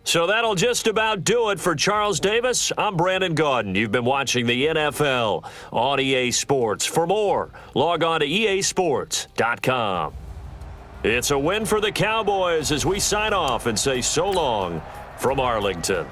So that'll just about do it for Charles Davis. I'm Brandon Gaudin. You've been watching the NFL on EA Sports. For more, log on to easports.com. It's a win for the Cowboys as we sign off and say so long from Arlington.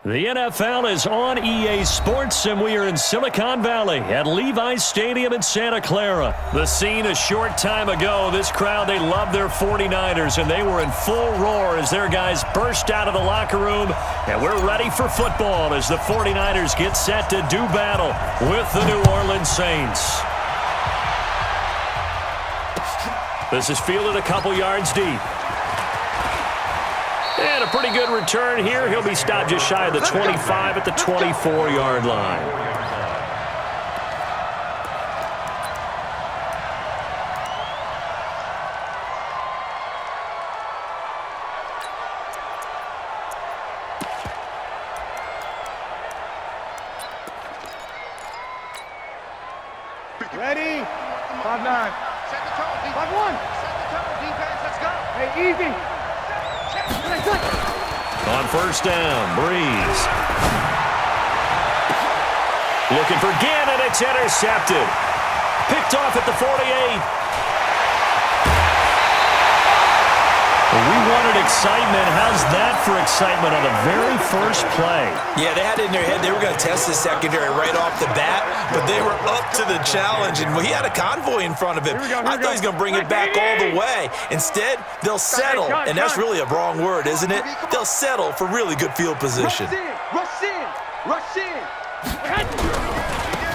The NFL is on EA Sports, and we are in Silicon Valley at Levi's Stadium in Santa Clara. The scene a short time ago, this crowd, they love their 49ers, and they were in full roar as their guys burst out of the locker room, and we're ready for football as the 49ers get set to do battle with the New Orleans Saints. This is fielded a couple yards deep. And a pretty good return here. He'll be stopped just shy of the 25 at the 24-yard line. Ready? 5-9. Set the tone, defense. 5-1. Set the tone, defense. Let's go. Hey, easy. On first down, Breeze. Looking for Gannon. It's intercepted. Picked off at the 48. We wanted excitement. How's that for excitement on the very first play? Yeah, they had it in their head they were going to test the secondary right off the bat, but they were up to the challenge, and he had a convoy in front of him. I thought he was going to bring it back all the way. Instead, they'll settle, and that's really a wrong word, isn't it? They'll settle for really good field position. Rush in. Rush in.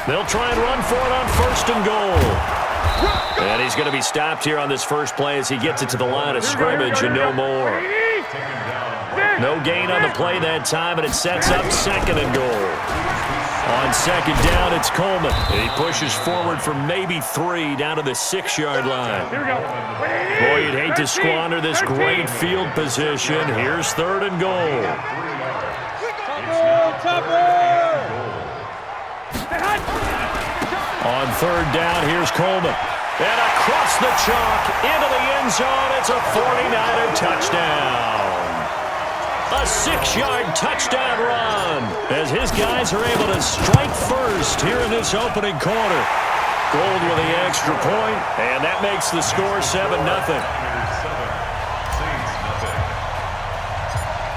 They'll try and run for it on first and goal. And he's going to be stopped here on this first play as he gets it to the line of scrimmage and no more. No gain on the play that time, and it sets up second and goal. On second down, it's Coleman. And he pushes forward for maybe 3 down to the 6-yard line. Boy, you'd hate to squander this great field position. Here's third and goal. On third down, here's Coleman. And across the chalk, into the end zone, it's a 49er touchdown. A 6-yard touchdown run as his guys are able to strike first here in this opening quarter. Gold with the extra point, and that makes the score 7-0.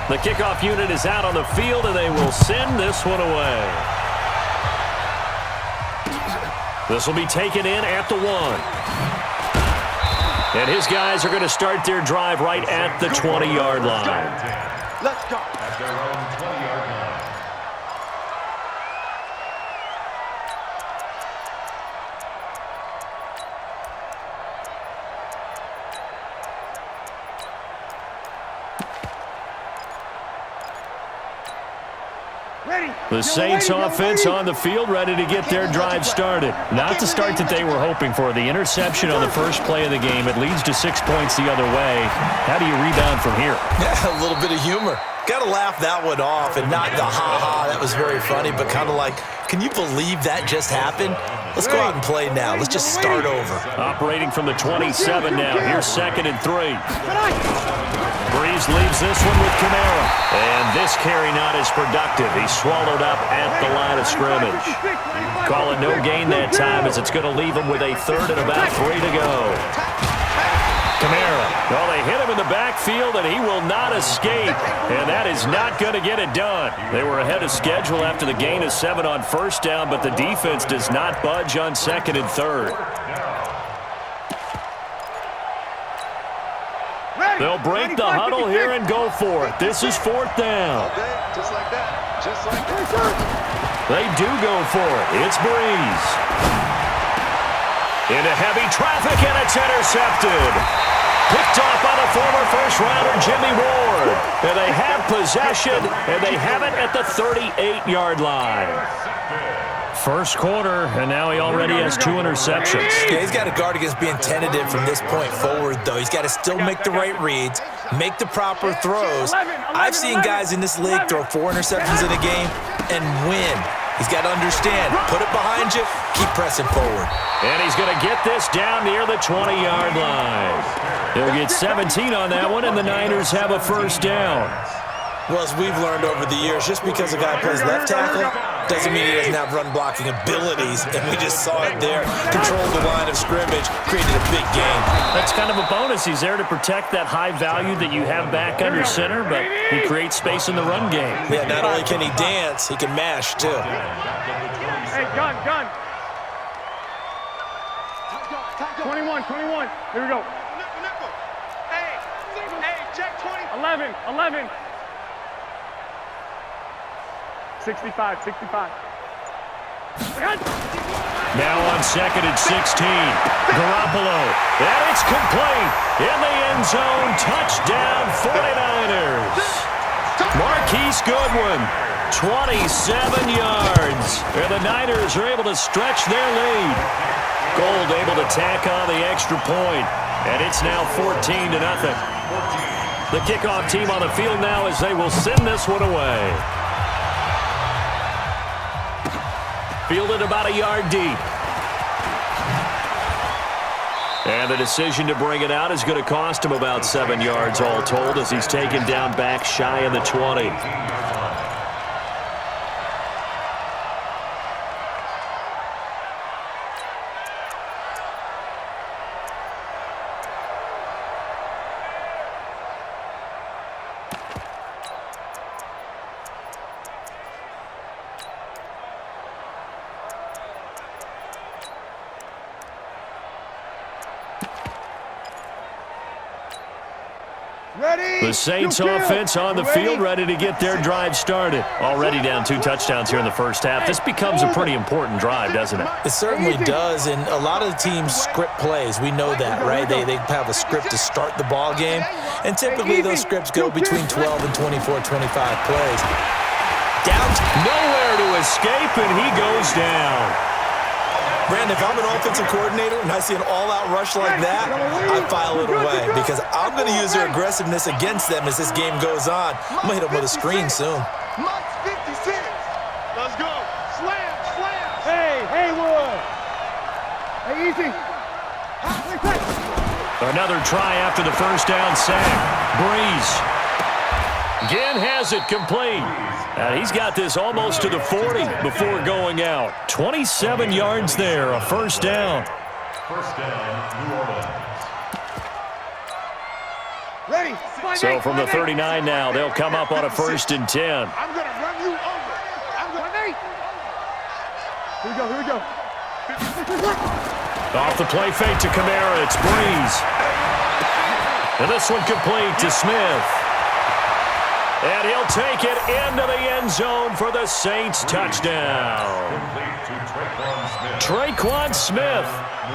The kickoff unit is out on the field, and they will send this one away. This will be taken in at the 1. And his guys are going to start their drive right at the 20-yard line. Let's go. At their own 20-yard line. The Saints offense on the field, ready to get their drive started. Not the start that they were hoping for. The interception on the first play of the game. It leads to 6 points the other way. How do you rebound from here? Yeah, a little bit of humor. Got to laugh that one off, and not the ha-ha. That was very funny, but kind of like, can you believe that just happened? Let's go out and play now. Let's just start over. Operating from the 27 now. Here's 2nd and 3. Breeze leaves this one with Kamara. And this carry not as productive. He's swallowed up at the line of scrimmage. Call it no gain that time, as it's going to leave him with a 3rd and about 3 to go. Kamara. Well, they hit him in the backfield, and he will not escape. And that is not going to get it done. They were ahead of schedule after the gain of 7 on 1st down, but the defense does not budge on 2nd and 3rd. They'll break the huddle here and go for it. This is 4th down. Just like that. Just like that. They do go for it. It's Breeze. Into heavy traffic, and it's intercepted. Picked off by the former first-rounder Jimmy Ward. And they have possession, and they have it at the 38-yard line. First quarter, and now he already has 2 interceptions. Yeah, he's got to guard against being tentative from this point forward, though. He's got to still make the right reads, make the proper throws. I've seen guys in this league throw 4 interceptions in a game and win. He's got to understand, put it behind you, keep pressing forward. And he's going to get this down near the 20-yard line. He'll get 17 on that one, and the Niners have a 1st down. Well, as we've learned over the years, just because a guy plays left tackle doesn't mean he doesn't have run-blocking abilities, and we just saw it there. Controlled the line of scrimmage, created a big game. That's kind of a bonus. He's there to protect that high value that you have back under center, but he creates space in the run game. Yeah, not only can he dance, he can mash, too. Hey, gun. 21. Here we go. Hey, check 20. 11. 65. Now on 2nd and 16. Garoppolo. And it's complete. In the end zone. Touchdown 49ers. Marquise Goodwin. 27 yards. And the Niners are able to stretch their lead. Gold able to tack on the extra point. And it's now 14-0. The kickoff team on the field now as they will send this one away. Fielded about a yard deep. And the decision to bring it out is going to cost him about 7 yards all told, as he's taken down back shy of the 20. The Saints offense on the field, ready to get their drive started. Already down 2 touchdowns here in the first half. This becomes a pretty important drive, doesn't it? It certainly does, and a lot of the teams script plays. We know that, right? They have a script to start the ball game, and typically those scripts go between 12 and 24, 25 plays. Down, nowhere to escape, and he goes down. Brandon, if I'm an offensive coordinator and I see an all-out rush like that, I file it away because I'm going to use their aggressiveness against them as this game goes on. I'm going to hit them with a screen soon. Mike 56. Let's go. Slam. Hey, Haywood. Hey, easy. Another try after the first down sack. Breeze. Again has it complete. And he's got this almost to the 40 before going out. 27 yards there, a first down. First down, New Orleans. Ready. So from the 39 now, they'll come up on a 1st and 10. I'm going to run you over. I'm going to... Here we go, here we go. Off the play fake to Kamara, it's Breeze. And this one complete to Smith. And he'll take it into the end zone for the Saints touchdown. Traquan Smith,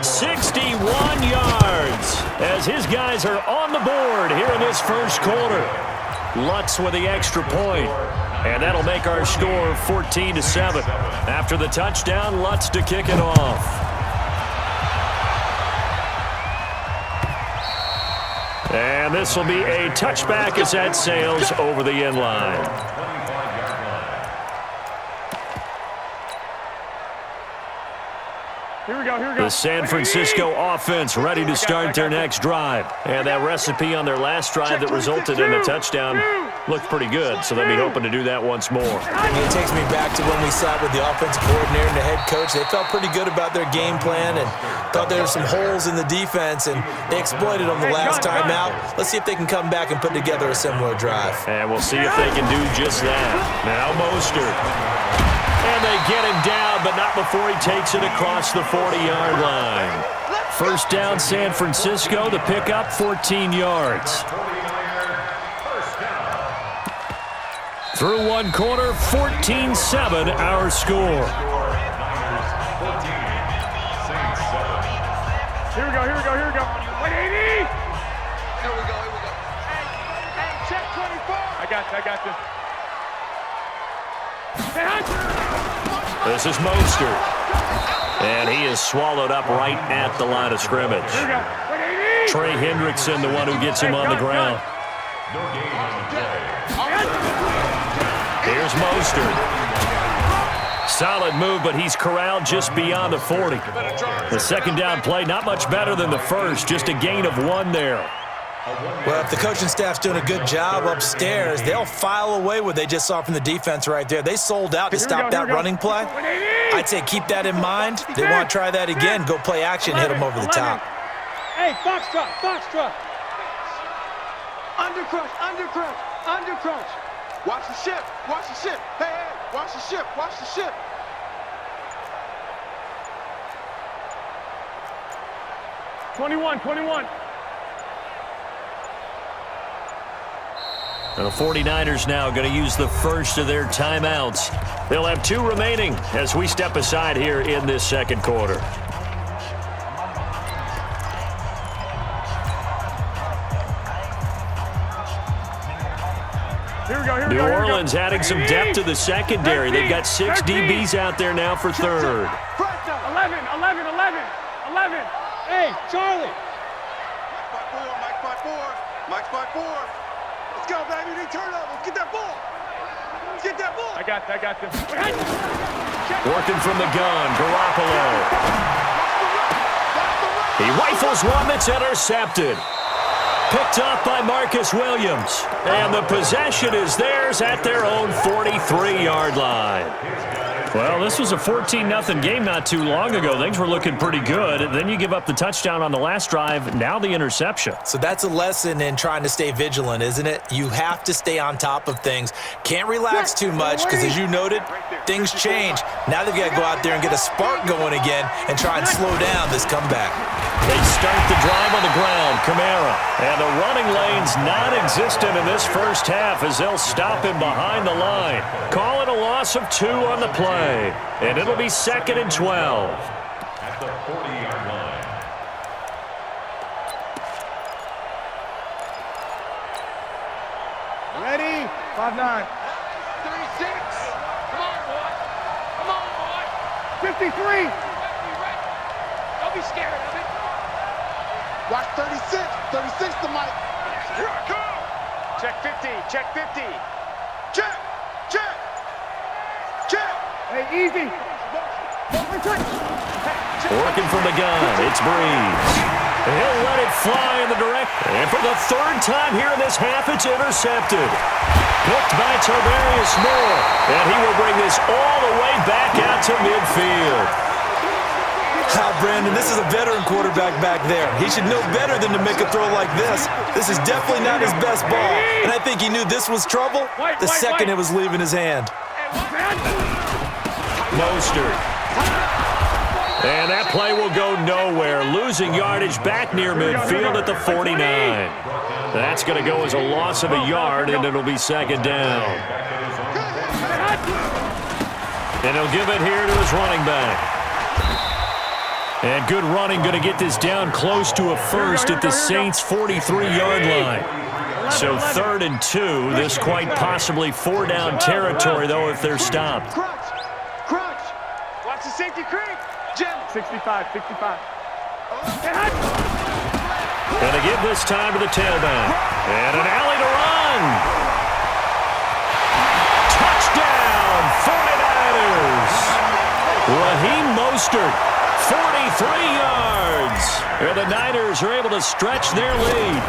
61 yards, as his guys are on the board here in this first quarter. Lutz with the extra point, and that'll make our score 14-7. After the touchdown, Lutz to kick it off. And this will be a touchback as that sails over the end line. Here we go, here we go. The San Francisco offense ready to start their next drive. And that recipe on their last drive that resulted in a touchdown looked pretty good, so they'll be hoping to do that once more. It takes me back to when we sat with the offensive coordinator and the head coach. They felt pretty good about their game plan and thought there were some holes in the defense, and they exploited them the last time out. Let's see if they can come back and put together a similar drive. And we'll see if they can do just that. Now Mostert. And they get him down, but not before he takes it across the 40-yard line. First down, San Francisco. The pickup, 14 yards. Through one quarter, 14-7, our score. Here we go, here we go, here we go. 180! Here we go, here we go. Hey, check 24. I got you, I got you. This is Mostert. And he is swallowed up right at the line of scrimmage. Here we go. 180! Trey Hendrickson, the one who gets him on the ground. Here's Mostert. Solid move, but he's corralled just beyond the 40. The second down play, not much better than the first, just a gain of 1 there. Well, if the coaching staff's doing a good job upstairs, they'll file away what they just saw from the defense right there. They sold out to stop that running play. I'd say keep that in mind. They want to try that again. Go play action, hit them over the top. Hey, foxtrot, foxtrot. Undercrush, undercrush, undercrush. Watch the ship, watch the ship. Hey, hey, watch the ship, watch the ship. '21. The 49ers now going to use the first of their timeouts. They'll have 2 remaining as we step aside here in this second quarter. Here we go, here we New go, here we go. Orleans adding some depth to the secondary. They've got 6 DBs out there now for third. 11. Hey, Charlie. Mike's by four. Let's go, baby. They turn up. Let's get that ball. Get that ball. I got you. Working from the gun, Garoppolo. He rifles one that's intercepted. Picked up by Marcus Williams. And the possession is theirs at their own 43-yard line. Well, this was a 14-0 game not too long ago. Things were looking pretty good. Then you give up the touchdown on the last drive, now the interception. So that's a lesson in trying to stay vigilant, isn't it? You have to stay on top of things. Can't relax too much because, as you noted, things change. Now they've got to go out there and get a spark going again and try and slow down this comeback. They start the drive on the ground, Kamara. And the running lane's non-existent in this first half as they'll stop him behind the line. Call it a loss of 2 on the play. And it'll be 2nd and 12. At the 40-yard line. Ready? 5-9. 36. Come on, boy. 53. Don't be scared of it. Watch 36. 36 to Mike. Here I come. Check 50. Check. Hey, easy. Working from the gun, it's Breeze. He'll let it fly in the direct. And for the 3rd time here in this half, it's intercepted. Picked by Tavarius Moore. And he will bring this all the way back out to midfield. Brandon, Brandon, this is a veteran quarterback back there. He should know better than to make a throw like this. This is definitely not his best ball, and I think he knew this was trouble the second it was leaving his hand. Mostert. And that play will go nowhere. Losing yardage back near midfield at the 49. That's going to go as a loss of a yard, and it'll be second down. And he'll give it here to his running back. And good running, going to get this down close to a first at the Saints' 43-yard line. So 3rd and 2. This quite possibly 4-down territory, though, if they're stopped. Crunch. Watch the safety creep. Jim. 65. Going to give this time to the tailback. And an alley to run. Touchdown, 49ers. Raheem Mostert, 43 yards. And the Niners are able to stretch their lead.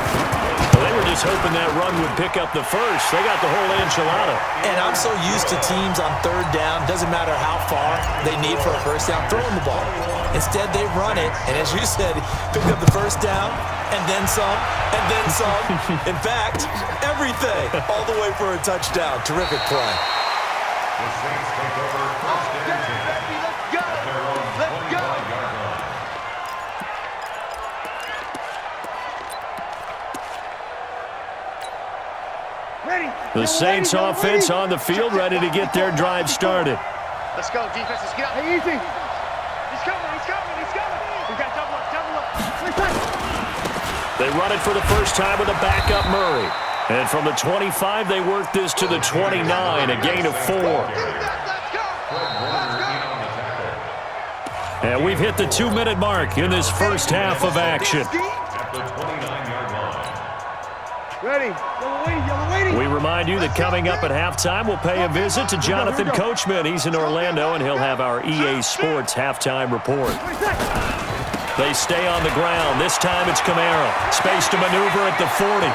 Well, they were just hoping that run would pick up the first. They got the whole enchilada. And I'm so used to teams on 3rd down, doesn't matter how far they need for a first down, throwing the ball. Instead, they run it, and as you said, picked up the first down, and then some, and then some. In fact, everything, all the way for a touchdown. Terrific play. The Saints take over first and 10. Let's go. Let's go. Ready. The Saints offense on the field, ready to get their drive started. Let's go, defense. Let's get up. Hey, easy. He's coming. We got double up. They run it for the first time with a backup Murray. And from the 25, they work this to the 29, a gain of 4. And we've hit the 2-minute mark in this first half of action. At the 29-yard line. Ready. Yellow waiting. We remind you that coming up at halftime, we'll pay a visit to Jonathan Coachman. He's in Orlando, and he'll have our EA Sports halftime report. They stay on the ground. This time it's Kamara. Space to maneuver at the 40.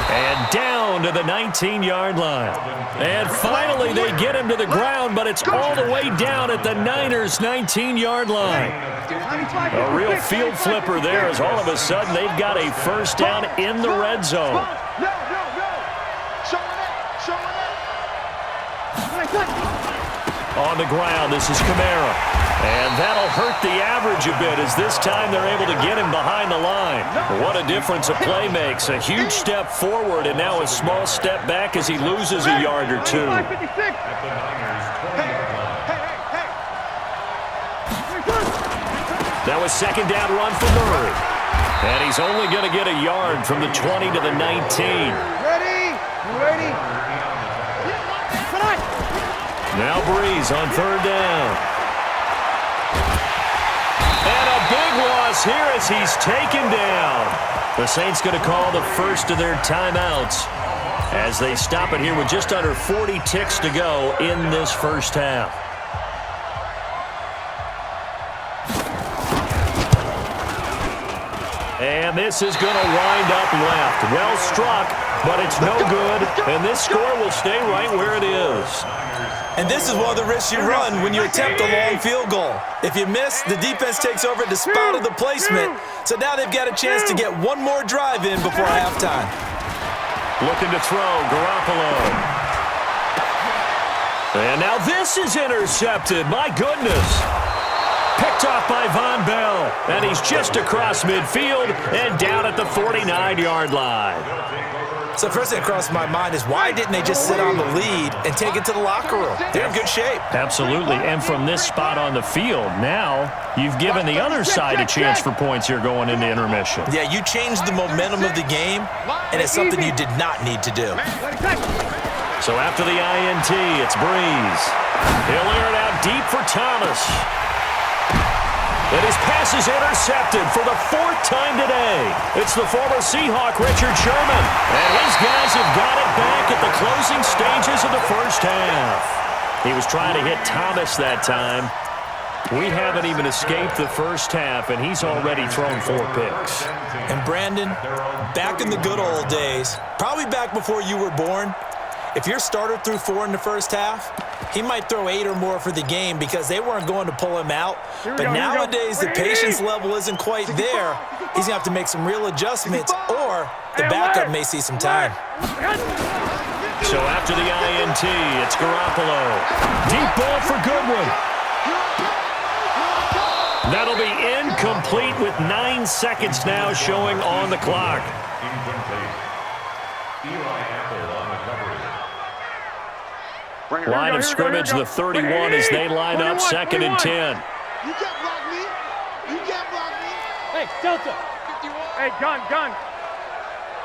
And down to the 19-yard line. And finally they get him to the ground, but it's all the way down at the Niners' 19-yard line. A real field flipper there as all of a sudden they've got a first down in the red zone. No. Showing it. On the ground, this is Kamara. And that'll hurt the average a bit as this time they're able to get him behind the line. What a difference a play makes. A huge step forward and now a small step back as he loses a yard or two. At the Niners' 20-yard line. That was second down run for Murray. And he's only going to get a yard from the 20 to the 19. Ready. Now Breeze on 3rd down. And a big loss here as he's taken down. The Saints going to call the first of their timeouts as they stop it here with just under 40 ticks to go in this first half. And this is going to wind up left. Well struck, but it's no good. And this score will stay right where it is. And this is one of the risks you run when you attempt a long field goal. If you miss, the defense takes over at the spot of the placement. So now they've got a chance to get one more drive in before halftime. Looking to throw, Garoppolo. And now this is intercepted. My goodness. Picked off by Von Bell. And he's just across midfield and down at the 49-yard line. So first thing that crossed my mind is why didn't they just sit on the lead and take it to the locker room? They're in good shape. Absolutely. And from this spot on the field, now you've given the other side a chance for points here going into intermission. Yeah, you changed the momentum of the game, and it's something you did not need to do. So after the INT, it's Breeze. He'll air it out deep for Thomas. And his pass is intercepted for the 4th time today. It's the former Seahawk, Richard Sherman. And his guys have got it back at the closing stages of the first half. He was trying to hit Thomas that time. We haven't even escaped the first half, and he's already thrown 4 picks. And Brandon, back in the good old days, probably back before you were born, if your starter threw 4 in the first half, he might throw 8 or more for the game because they weren't going to pull him out. But nowadays, the patience level isn't quite there. He's going to have to make some real adjustments, or the backup may see some time. So after the INT, it's Garoppolo. Deep ball for Goodwin. That'll be incomplete with 9 seconds now showing on the clock. Line of scrimmage, the 31 as they line up, 2nd and 10. You can't block me. You can't block me. Hey, Delta. 51. Hey, gun.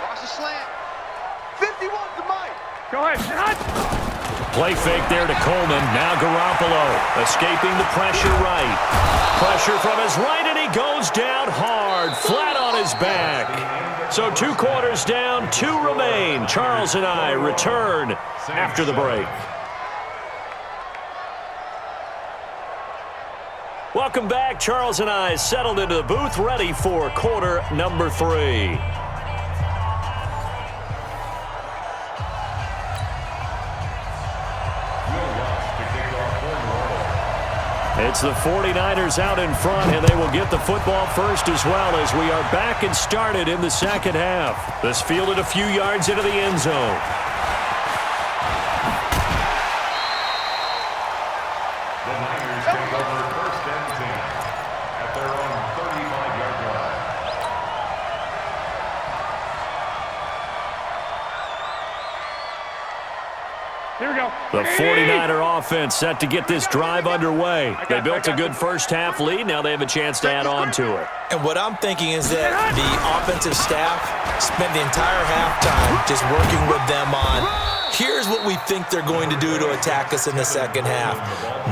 Cross the slant. 51's the mic. Go ahead. Play fake there to Coleman. Now Garoppolo escaping the pressure right. Pressure from his right, and he goes down hard, flat on his back. So 2 quarters down, 2 remain. Charles and I return after the break. Welcome back. Charles and I settled into the booth, ready for quarter number 3. It's the 49ers out in front, and they will get the football first as well as we are back and started in the second half. This fielded a few yards into the end zone. The Niners take over 1st and 10 at their own 35-yard line. Here we go. The 49er offense set to get this drive underway. They built a good first half lead. Now they have a chance to add on to it. And what I'm thinking is that the offensive staff spent the entire halftime just working with them on, here's what we think they're going to do to attack us in the second half.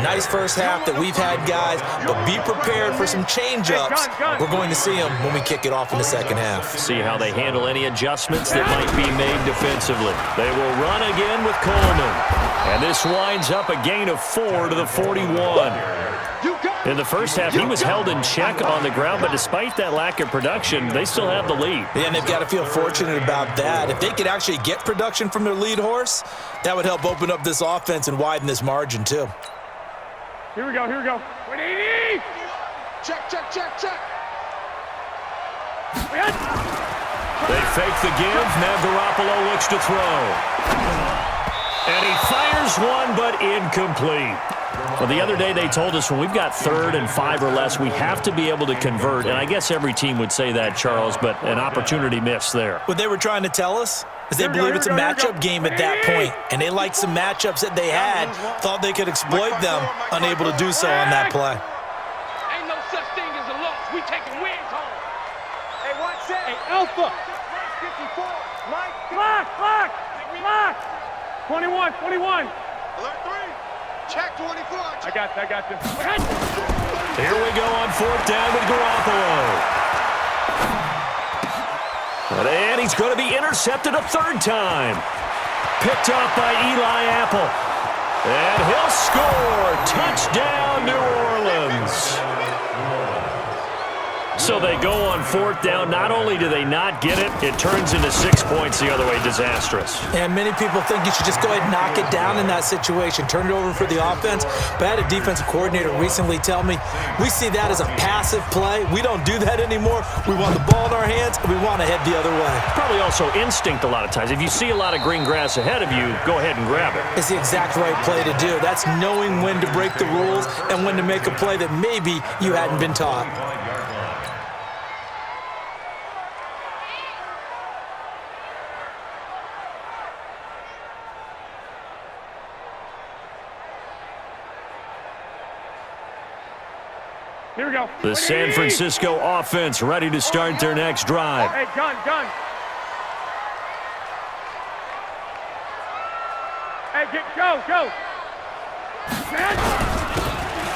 Nice first half that we've had, guys, but be prepared for some change-ups. We're going to see them when we kick it off in the second half. See how they handle any adjustments that might be made defensively. They will run again with Coleman. And this winds up a gain of 4 to the 41. In the first half, he was held in check on the ground, but despite that lack of production, they still have the lead. And they've got to feel fortunate about that. If they could actually get production from their lead horse, that would help open up this offense and widen this margin, too. Here we go. 180. Check. They fake the give. Now Garoppolo looks to throw. And he fires one, but incomplete. Well, the other day they told us when we've got 3rd and 5 or less, we have to be able to convert. And I guess every team would say that, Charles, but an opportunity missed there. What they were trying to tell us is they believe it's a matchup game at that point, and they liked some matchups that they had, thought they could exploit them, unable to do so on that play. Ain't no such thing as a loss. We taking wins home. Hey, watch that. Hey, Alpha. 54. Mike. Block. 21. Alert 3. Check 24. I got this. Here we go on 4th down with Garoppolo. And he's going to be intercepted a 3rd time. Picked off by Eli Apple. And he'll score. Touchdown, New Orleans. So they go on 4th down. Not only do they not get it, it turns into 6 points the other way. Disastrous. And many people think you should just go ahead and knock it down in that situation. Turn it over for the offense. But I had a defensive coordinator recently tell me, we see that as a passive play. We don't do that anymore. We want the ball in our hands, and we want to head the other way. Probably also instinct a lot of times. If you see a lot of green grass ahead of you, go ahead and grab it. It's the exact right play to do. That's knowing when to break the rules and when to make a play that maybe you hadn't been taught. Here we go. The San Francisco offense ready to start their next drive. Hey, gun. Hey, go.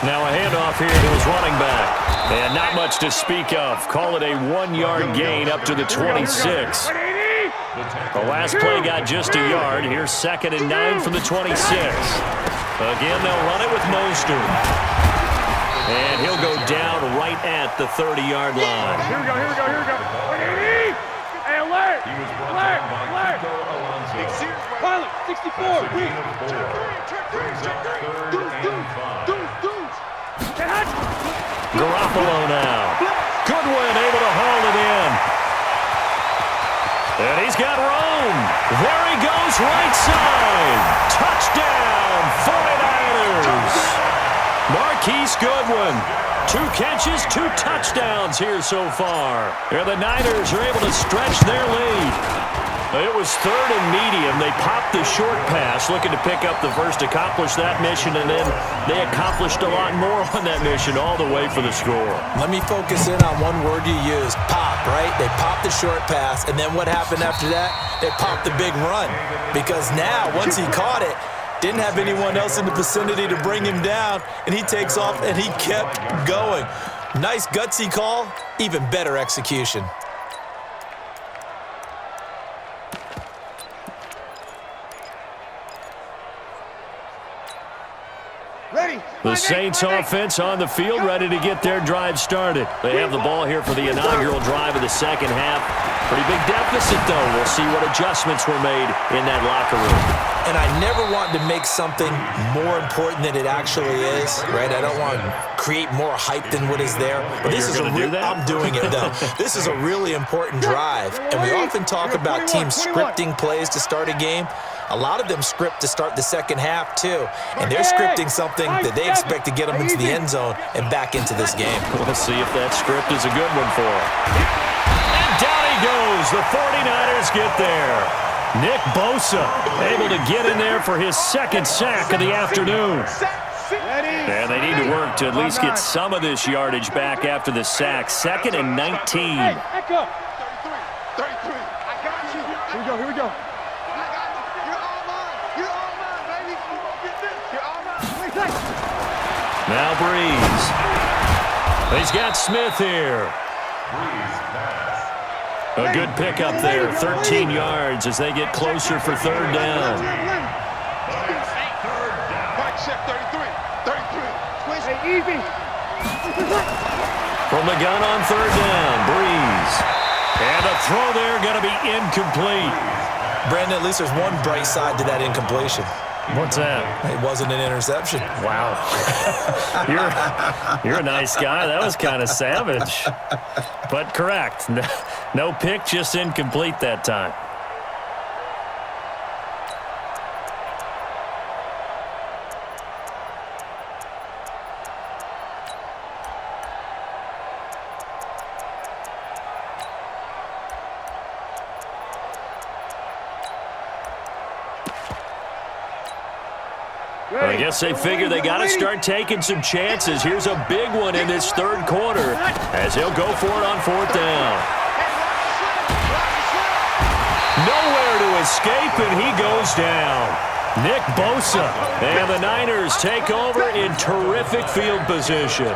Now a handoff here to his running back. And not much to speak of. Call it a 1-yard gain up to the 26. The last play got just a yard. Here's 2nd and 9 from the 26. Again, they'll run it with Mostert. And he'll go down right at the 30-yard line. Here we go. 180. Hey, alert. Pilot, 64. Garoppolo now. Goodwin able to haul it in. And he's got room. There he goes, right side. Touchdown, 49ers. Marquise Goodwin. 2 catches, 2 touchdowns here so far. Here the Niners are able to stretch their lead. It was 3rd and medium. They popped the short pass, looking to pick up the first, accomplish that mission, and then they accomplished a lot more on that mission all the way for the score. Let me focus in on one word you used, pop, right? They popped the short pass, and then what happened after that? They popped the big run. Because now, once he caught it, didn't have anyone else in the vicinity to bring him down, and he takes off, and he kept going. Nice gutsy call, even better execution. The Saints offense on the field, ready to get their drive started. They have the ball here for the inaugural drive of the second half. Pretty big deficit, though. We'll see what adjustments were made in that locker room. And I never want to make something more important than it actually is, right? I don't want to create more hype than what is there. But this is I'm doing it, though. This is a really important drive. And we often talk about teams scripting plays to start a game. A lot of them script to start the second half, too. And they're scripting something that they expect to get them into the end zone and back into this game. We'll see if that script is a good one for them. And down he goes. The 49ers get there. Nick Bosa able to get in there for his 2nd sack of the afternoon. And they need to work to at least get some of this yardage back after the sack. 2nd and 19. Hey, echo. 33. I got you. Here we go. Now Breeze. He's got Smith here. A good pickup there, 13 yards as they get closer for 3rd down. From the gun on 3rd down, Breeze. And a throw there going to be incomplete. Brandon, at least there's one bright side to that incompletion. What's that? It wasn't an interception. Wow. You're a nice guy. That was kind of savage. But correct. No pick, just incomplete that time. I guess they figure they got to start taking some chances. Here's a big one in this 3rd quarter as he'll go for it on 4th down. Nowhere to escape, and he goes down. Nick Bosa, and the Niners take over in terrific field position.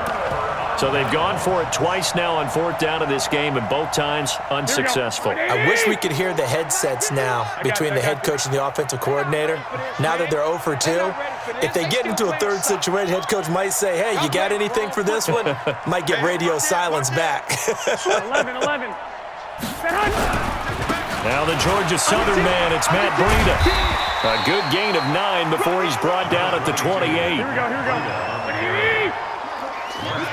So they've gone for it twice now on 4th down in this game, and both times unsuccessful. I wish we could hear the headsets now between the head coach and the offensive coordinator. Now that they're 0 for 2, if they get into a 3rd situation, head coach might say, hey, you got anything for this one? Might get radio silence back. 11. Now the Georgia Southern man, it's Matt Breida. A good gain of 9 before he's brought down at the 28. Here we go.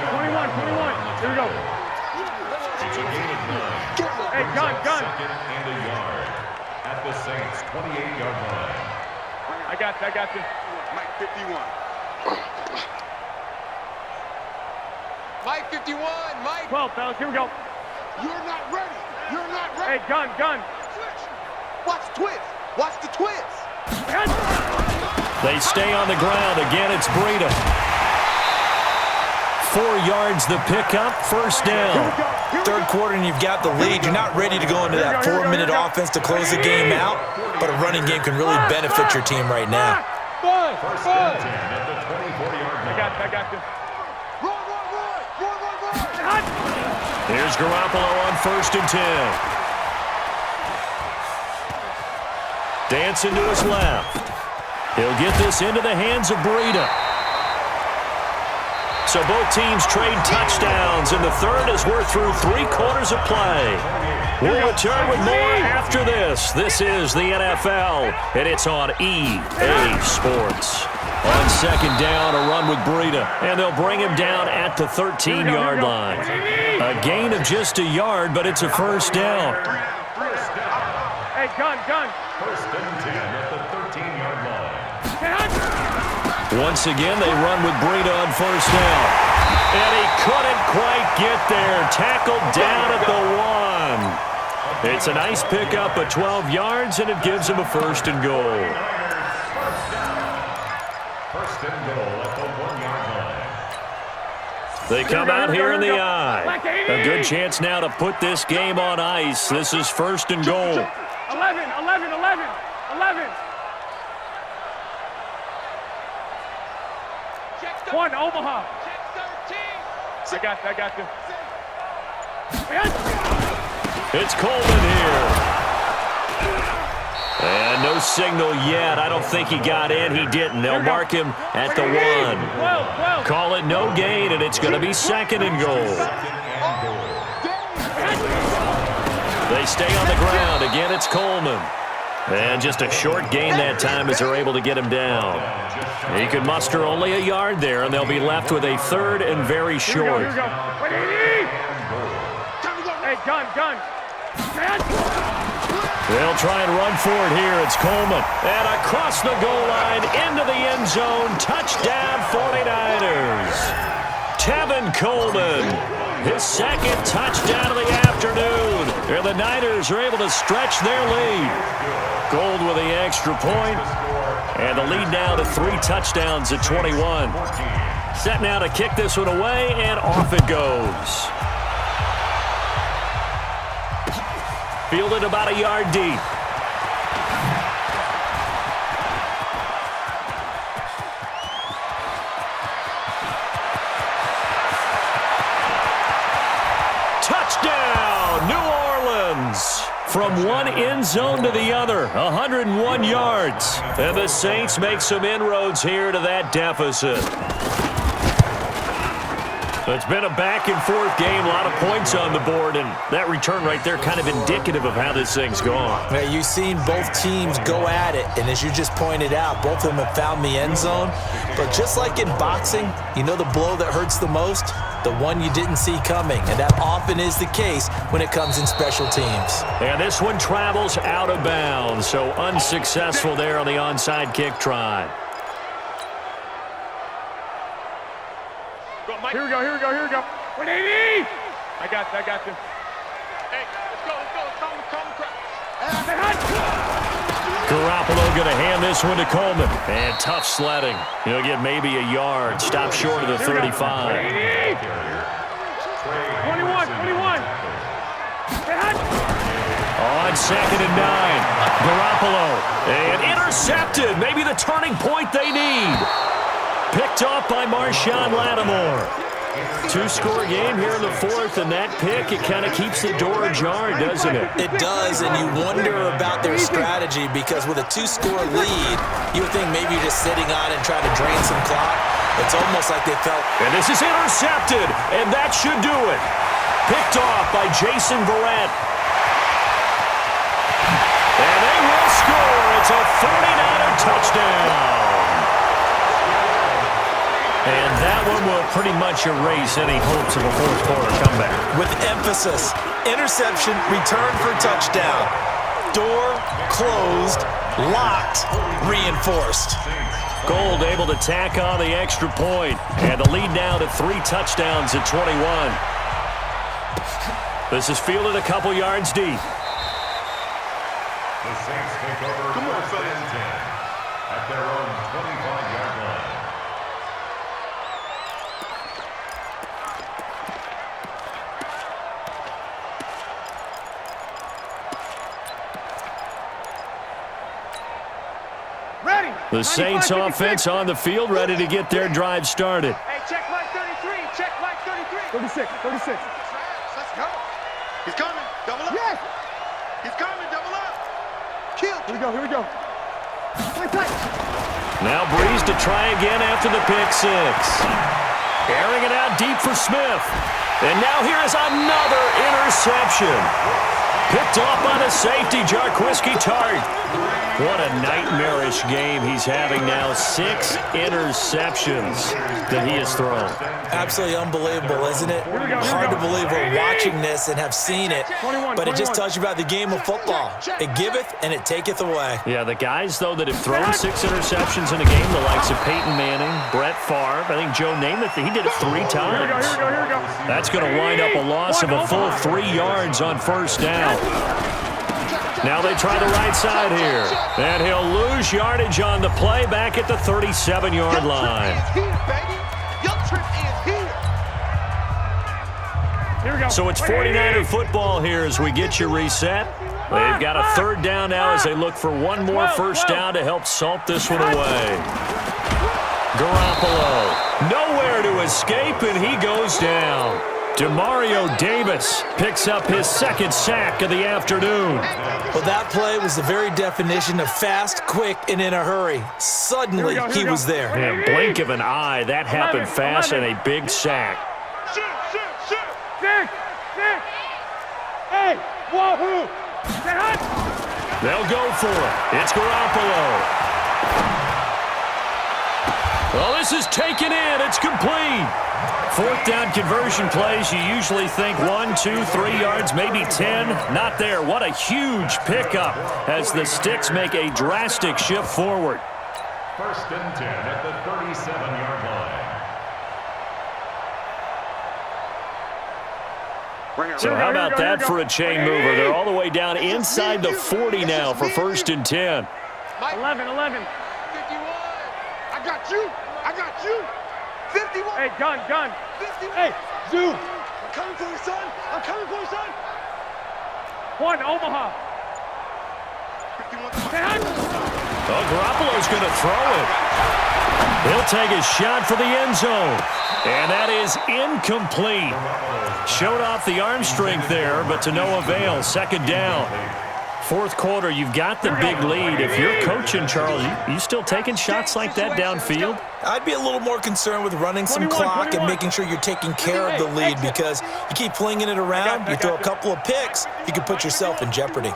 21. Here we go. Hey, gun. Second and a yard at the Saints' 28-yard line. I got you. Mike 51. Mike 51, Mike. 12, fellas. Here we go. You're not ready. Hey, gun. Watch the twist. Watch the twist. They stay on the ground. Again, it's Breida. 4 yards the pickup, 1st down. 3rd quarter and you've got the lead. You're not ready to go into that 4-minute offense to close the game out, but a running game can really benefit your team right now. First and 10 at the 24-yard line. I got you. Run. Here's Garoppolo on 1st and 10. Dancing to his left. He'll get this into the hands of Breida. So both teams trade touchdowns, and the 3rd as we're through 3 quarters of play. We'll return with more after this. This is the NFL, and it's on EA Sports. On second down, a run with Breida, and they'll bring him down at the 13-yard line. A gain of just a yard, but it's a first down. Hey, gun. First and 10 at the 13-yard line. Once again, they run with Breida on first down. And he couldn't quite get there. Tackled down at the 1. It's a nice pickup of 12 yards, and it gives him a first and goal. First and goal at the 1-yard line. They come out here in the eye. A good chance now to put this game on ice. This is first and goal. 11. One, Omaha. I got you. It's Coleman here. And no signal yet. I don't think he got in. He didn't. They'll mark him at the 1. Call it no gain, and it's going to be second and goal. They stay on the ground. Again, it's Coleman. And just a short gain that time as they're able to get him down. He could muster only a yard there, and they'll be left with a third and very short. Hey, gun. They'll try and run for it here. It's Coleman. And across the goal line into the end zone. Touchdown 49ers. Tevin Coleman. His second touchdown of the afternoon. And the Niners are able to stretch their lead. Gold with the extra point. And the lead now to 3 touchdowns at 21. Set now to kick this one away, and off it goes. Fielded about a yard deep. Touchdown, New Orleans. From one end zone to the other, 101 yards. And the Saints make some inroads here to that deficit. It's been a back-and-forth game, a lot of points on the board, and that return right there kind of indicative of how this thing's gone. Yeah, you've seen both teams go at it, and as you just pointed out, both of them have found the end zone. But just like in boxing, you know the blow that hurts the most? The one you didn't see coming, and that often is the case when it comes in special teams. And this one travels out of bounds, so unsuccessful there on the onside kick try. Here we go. 180. I got you. Hey, let's go. Garoppolo going to hand this one to Coleman. And tough sledding. He'll get maybe a yard. Stop short of the 35. 21. On second and 9. Garoppolo. And intercepted. Maybe the turning point they need. Picked off by Marshawn Lattimore. 2-score game here in the 4th, and that pick, it kind of keeps the door ajar, doesn't it? It does, and you wonder about their strategy because with a 2-score lead, you would think maybe you're just sitting on it and trying to drain some clock. It's almost like they felt... And this is intercepted, and that should do it. Picked off by Jason Verrett. And they will score. It's a 49er touchdown. And that one will pretty much erase any hopes of a fourth-quarter comeback. With emphasis, interception, return for touchdown. Door closed, locked, reinforced. Gold able to tack on the extra point. And the lead now to 3 touchdowns at 21. This is fielded a couple yards deep. The Saints take over first and 10 at their own 25-yard line. The Saints offense on the field, ready to get their drive started. Hey, check Mike 33. 36. Let's go. He's coming. Double up. Yes. He's coming. Double up. Kill. Here we go. Now Breeze to try again after the pick 6. Airing it out deep for Smith. And now here is another interception. Picked off by the safety, Jarquiski Tart. What a nightmarish game he's having now. 6 interceptions that he has thrown. Absolutely unbelievable, isn't it? Hard to believe we're watching this and have seen it, but it just tells you about the game of football. It giveth and it taketh away. Yeah, the guys, though, that have thrown 6 interceptions in a game, the likes of Peyton Manning, Brett Favre, I think Joe Namath, he did it 3 times. That's going to wind up a loss of a full 3 yards on first down. Now they try the right side here. And he'll lose yardage on the play back at the 37-yard line. So it's 49er football here as we get you reset. They've got a 3rd down now as they look for one more first down to help salt this one away. Garoppolo, nowhere to escape, and he goes down. Demario Davis picks up his 2nd sack of the afternoon. Well, that play was the very definition of fast, quick, and in a hurry. Suddenly, he was there. Yeah, blink of an eye, that happened fast, and a big sack. Hey, wahoo! They'll go for it. It's Garoppolo. Well, this is taken in. It's complete. 4th down conversion plays, you usually think 1, 2, 3 yards, maybe 10. Not there. What a huge pickup as the Sticks make a drastic shift forward. 1st and 10 at the 37-yard line. So how about that for a chain mover? They're all the way down inside the 40 now for 1st and 10. 11. 51. I got you. I got you. 51. Hey, gun. 51. Hey, zoom. I'm coming for you, son. I'm coming for you, son. 1, Omaha. 51. Oh, Garoppolo's going to throw it. He'll take a shot for the end zone. And that is incomplete. Showed off the arm strength there, but to no avail. 2nd down. 4th quarter, you've got the big lead. If you're coaching, Charles, you still taking shots like that downfield? I'd be a little more concerned with running some clock and making sure you're taking care of the lead, because you keep flinging it around, you throw a couple of picks, you can put yourself in jeopardy.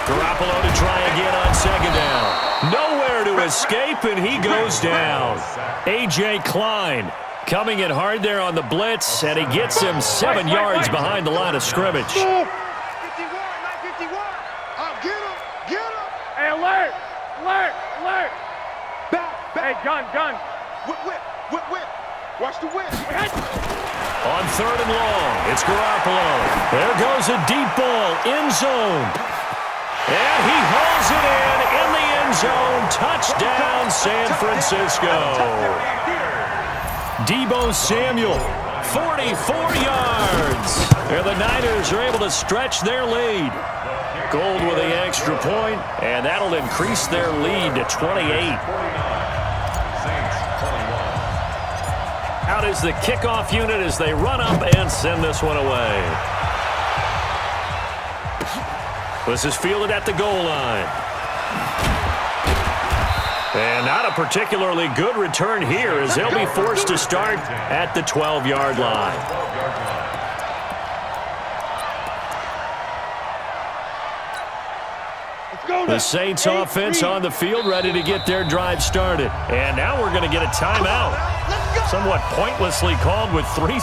Garoppolo to try again on 2nd down. Nowhere to escape, and he goes down. A.J. Klein coming in hard there on the blitz, and he gets him 7 yards behind the line of scrimmage. 51. Get him. Hey, alert. Back. Hey, gun. Whip. Watch the whip. On 3rd and long, it's Garoppolo. There goes a deep ball, end zone. And he hauls it in the end zone. Touchdown, San Francisco. Deebo Samuel, 44 yards. And the Niners are able to stretch their lead. Gold with the extra point, and that'll increase their lead to 28. Out is the kickoff unit as they run up and send this one away. This is fielded at the goal line. And not a particularly good return here as they'll be forced to start at the 12-yard line. The Saints offense on the field ready to get their drive started. And now we're going to get a timeout. Somewhat pointlessly called with 3